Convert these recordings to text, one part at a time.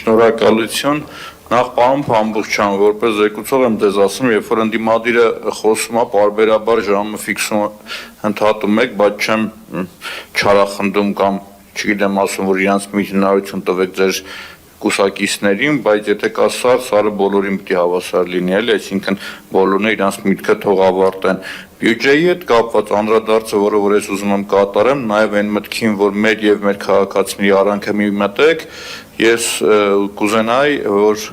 Շնորհակալություն, նախ պարոն Փամբուխչյան, որպես զեկուցող եմ ձեզ ասում, երբ որ ընդդիմադիրը խոսում է, պարբերաբար ժամը ֆիքսում ընդհատում եք, բայց չեմ չարախնդում կամ չգիտեմ ասում, որ իրանց մի հնարություն տվեք ձեր կուսակիցներին, բայց եթե կա սար, սարը բոլորին պիտի հավասար լինի, էլի, այսինքն բոլորն իրանց միտքը թող ավարտեն։ Բյուջեի հետ կապված անդրադարձը, որը ես ուզում եմ կատարեմ, նաև այն մտքին, որ մեր եւ մեր քաղաքացիների արանքը մի մտեք, ես կուզենայի, որ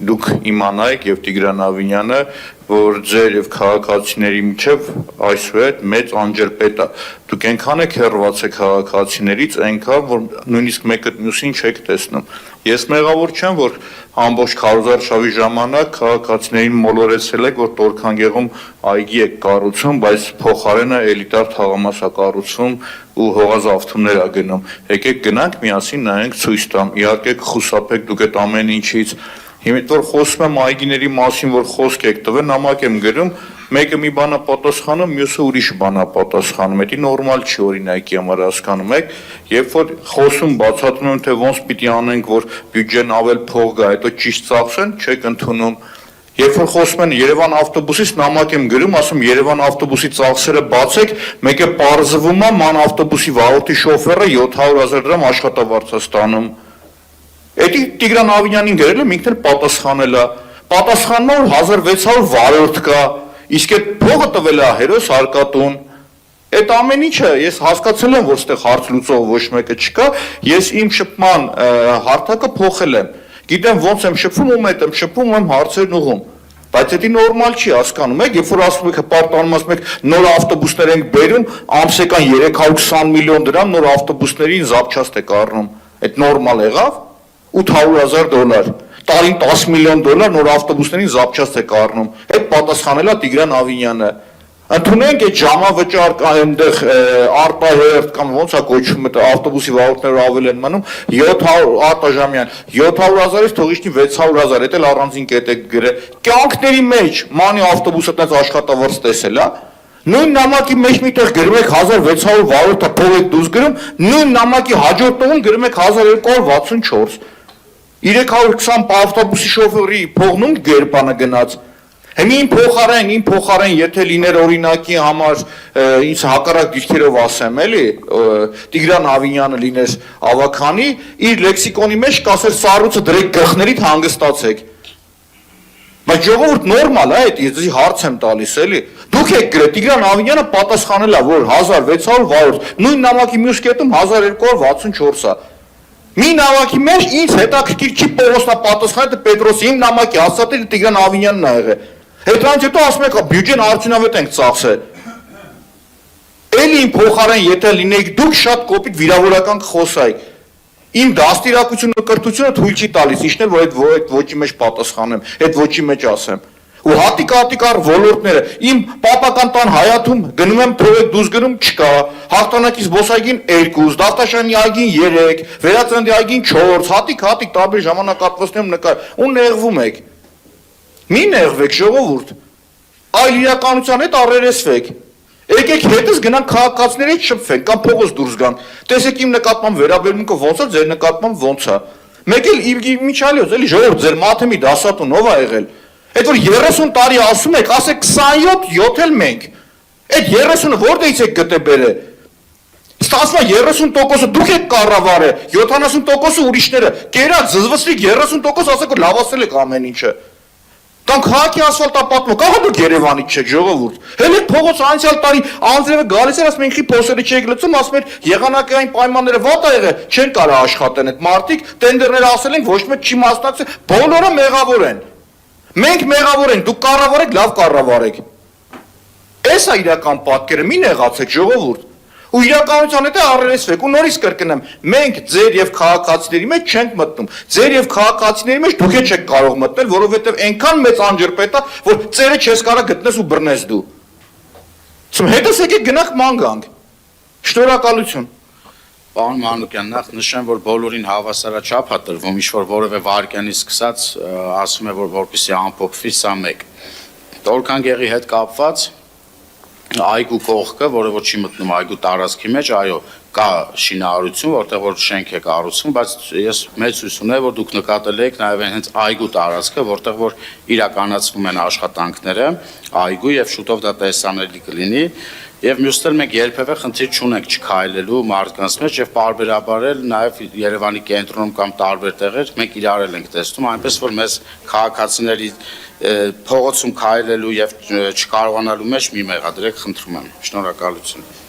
դուք իմանայիք եւ Տիգրան Ավինյանը, որ ձեր եւ քաղաքացիների միջև այսուհետ մեծ անջրպետ է։ Դուք այնքան եք հեռված քաղաքացիներից, այնքան որ նույնիսկ մեկը մյուսին չեք տեսնում։ Ես մեղավոր չեմ, որ ամբողջ քարոզարշավի ժամանակ քաղաքացիներին մոլորեցրել եք, որ Տորքանգեղում այգի եք կառուցում, բայց փոխարենը էլիտար թաղամաս է կառուցում ու հողազավթումներ է գնում։ Եկեք գնանք միասին նայենք ցույց տամ։ Իհարկե կխուսափեք դուք այդ ամեն ինչից։ Հիմա որ խոսում եմ այգիների մասին, որ խոսք եք տվել, նամակ եմ գրում, մեկը մի բան է պատասխանում, մյուսը ուրիշ բան է պատասխանում։ Դա նորմալ չի օրինակի համար հասկանում եք, երբ որ խոսում բացատրում եմ, թե ոնց պիտի անենք, որ բյուջեն ավել փող գա, հետո ճիշտ ծախսեն, չեք ընդունում։ Երբ որ խոսում են Երևան ավտոբուսից, նամակ եմ գրում, ասում Երևան ավտոբուսի ծախսերը բացեք, մեկը պարզվում է, ման ավտոբուսի վարորդի շոֆերը 700,000 դրամ աշխատավարձ է ստանում։ Էդի Տիգրան Ավինյանին գրել եմ, ինքն էլ պատասխանել է։ Պատասխանում է, որ 1600 վարորդ կա, իսկ այդ փողը տվել է հերոս Հարկատուն։ Այդ ամեն ինչը ես հասկացել եմ, որ այստեղ հարց լուծող ոչ մեկը չկա, ես իմ շփման հարթակը փոխել եմ։ Գիտեմ ոնց եմ շփվում, ում հետ եմ շփվում, ում եմ հարցերն ուղղում։ Բայց դա նորմալ չի, հասկանում եք, երբ որ ասում եք հպարտանում ասում եք նոր ավտոբուսներ ենք բերում, ամսական 320 միլիոն դրամ նոր ավտոբուսներին զապչաստ եք առնում։ Այդ նորմալ եղավ։ $800,000, տարին $10 միլիոն նոր ավտոբուսներին զապչաստ եք առնում։ Այդ պատասխանել է Տիգրան Ավինյանը։ Ընդունենք այդ ժամավճար այնտեղ արտահերթ կամ ոնց է կոչվում այդ ավտոբուսի վարորդները ավել են մնում 700 արտաժամյան 700,000-ից թող իջնի 600,000, դա էլ առանձին կետ եք գրել։ Կյանքների մեջ մանի ավտոբուսը այդպես աշխատավարձ տեսել է։ Նույն նամակի մեջ միտեղ գրում եք 1600 վարորդը փող եք դուրս գրում, նույն նամակի հաջորդ տողում գրում եք 1264 320 ավտոբուսի շոֆերի փողնում գերբանը գնաց։ Հիմա իմ փոխարեն, եթե լիներ օրինակի համար ինձ հակառակ դիրքերով ասեմ, էլի, Տիգրան Ավինյանը լիներ ավականի, իր լեքսիկոնի մեջ կասեր սառույցը դրեք գլխներիդ հանգստացեք։ Բայց ժողովուրդ նորմալ է, ես հարց եմ տալիս, էլի։ Դուք եք գրել, Տիգրան Ավինյանը պատասխանել է, որ 1600 վարորդ, նույն նամակի մյուս կետում 1264 է։ Մի նամակի մեջ ինձ հետաքրքիր չի Պողոսնա պատասխանը, դա Պետրոսի, իմ նամակի հաստատել Տիգրան Ավինյանն ա եղել։ Հետրանից հետո ասում եք, բյուջեն արդյունավետ ենք ծախսել։ Էլի իմ փոխարեն, եթե լինեիք դուք շատ կոպիտ վիրավորական կխոսայիք։ Իմ դաստիարակությունը կրթությունը թույլ չի տալիս, իշնել, որ այդ ոչի մեջ պատասխանեմ, այդ ոչի մեջ ասեմ։ Ու հատիկ առ ոլորտները, իմ պապական տան Հայաթում գնում եմ փողեք դուրս գնում չկա, հաղթանակի զբոսայգին 2, Դավթաշանի այգին 3, Վերածննդի այգին 4, հատիկ տարբեր ժամանակահատվածներում նկար, ու նեղվում եք։ Մի նեղվեք ժողովուրդ, այլ իրականության հետ առերեսվեք։ Եկեք հետս գնանք քաղաքացիների հետ շփվենք կամ փողոց դուրս գան։ Տեսեք իմ նկատմամբ վերաբերմունքը ոնց է, ձեր նկատմամբ ոնց է։ Մեկ էլ Միչալիոս, էլի ժողովուրդ, ձեր մաթեմի դասատուն ով է եղել։ Այդ որ 30 տարի ասում եք, ասեք 27 էլ մենք։ Այդ 30-ը որտեղից եք գտե բերել։ Ստացվում է 30%-ը դուք եք կառավարել, 70%-ը ուրիշները։ Կերած զզվսրիկ 30% ասեք որ լավացել եք ամեն ինչը։ Կամ քաղաքի ասֆալտապատումը, կախա դուք Երևանից չեք ժողովուրդ։ Հենց այդ փողոց անցյալ տարի անձրևը գալիս էր, ասում ինքի փոսերը չեք լցում, ասում էր եղանակային պայմանները վատ ա եղել, չեն կարող աշխատեն այդ մարդիկ, տենդերները ասել են ոչ մեկ չի մասնակցել, բոլորը մեղավոր են։ Մենք մեղավոր ենք, դուք կառավարեք, լավ կառավարեք։ Էս է իրական պատկերը, մի նեղացեք ժողովուրդ։ Ու իրականության հետ առերեսվեք ու նորից կրկնեմ, մենք ձեր եւ քաղաքացիների մեջ չենք մտնում։ Ձեր եւ քաղաքացիների մեջ դուք չեք կարող մտնել, որովհետեւ այնքան մեծ անջրպետ է, որ ծերը չես կարող գտնես ու բռնես դու։ Սա հետս եկեք գնանք ման գանք։ Շնորհակալություն։ Պարոն Մանուկյան, նախ նշեմ, որ բոլորին հավասարաչափ է տրվում, ինչ որ որևէ վարքյանից սկսած ասում է, որ որպեսզի ամփոփվի սա մեկ։ Տորքանգեղի հետ կապված այգու կողքը, որը որ չի մտնում այգու տարածքի մեջ, այո, կա շինարարություն, որտեղ որ շենք է կառուցվում, բայց ես մեծ հույս ունեմ, որ դուք նկատել եք նաև հենց այգու տարածքը, որտեղ որ իրականացվում են աշխատանքները, այգու եւ շուտով դա տեսանելի կլինի, եւ մյուսներ մենք երբևէ խնդիր չունենք չքայլելու մարդկանց մեջ եւ պարբերաբար էլ նաեւ Երևանի կենտրոնում կամ տարբեր տեղեր մենք իրար ենք տեսնում, այնպես որ մեզ քաղաքացիների փողոցում քայլելու եւ չկարողանալու մեջ մի մեղադրեք, խնդրում եմ։ Շնորհակալություն։